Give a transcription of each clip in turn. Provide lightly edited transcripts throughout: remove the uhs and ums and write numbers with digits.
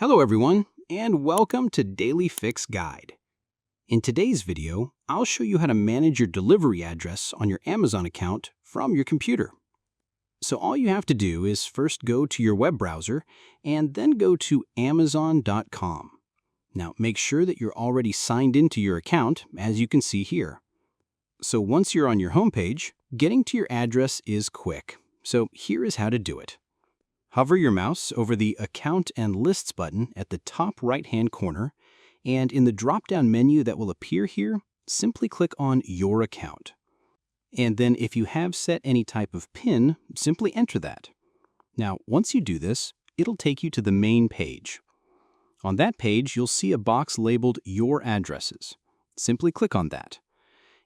Hello everyone, and welcome to Daily Fix Guide. In today's video, I'll show you how to manage your delivery address on your Amazon account from your computer. So all you have to do is first go to your web browser and then go to Amazon.com. Now make sure that you're already signed into your account, as you can see here. So once you're on your homepage, getting to your address is quick. So here is how to do it. Hover your mouse over the Account and Lists button at the top right-hand corner, and in the drop-down menu that will appear here, simply click on Your Account. And then if you have set any type of PIN, simply enter that. Now, once you do this, it'll take you to the main page. On that page, you'll see a box labeled Your Addresses. Simply click on that.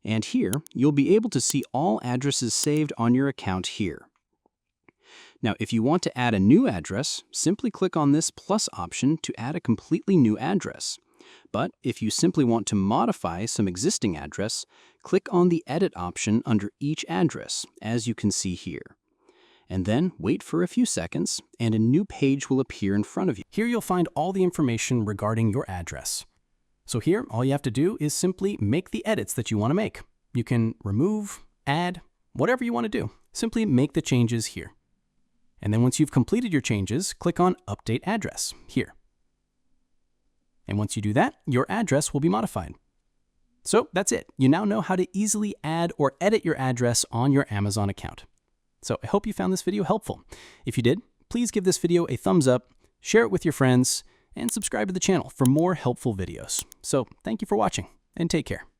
And here, you'll be able to see all addresses saved on your account here. Now, if you want to add a new address, simply click on this plus option to add a completely new address. But if you simply want to modify some existing address, click on the Edit option under each address, as you can see here. And then wait for a few seconds, and a new page will appear in front of you. Here you'll find all the information regarding your address. So here, all you have to do is simply make the edits that you want to make. You can remove, add, whatever you want to do. Simply make the changes here. And then once you've completed your changes, click on Update Address here. And once you do that, your address will be modified. So that's it. You now know how to easily add or edit your address on your Amazon account. So I hope you found this video helpful. If you did, please give this video a thumbs up, share it with your friends, and subscribe to the channel for more helpful videos. So thank you for watching, and take care.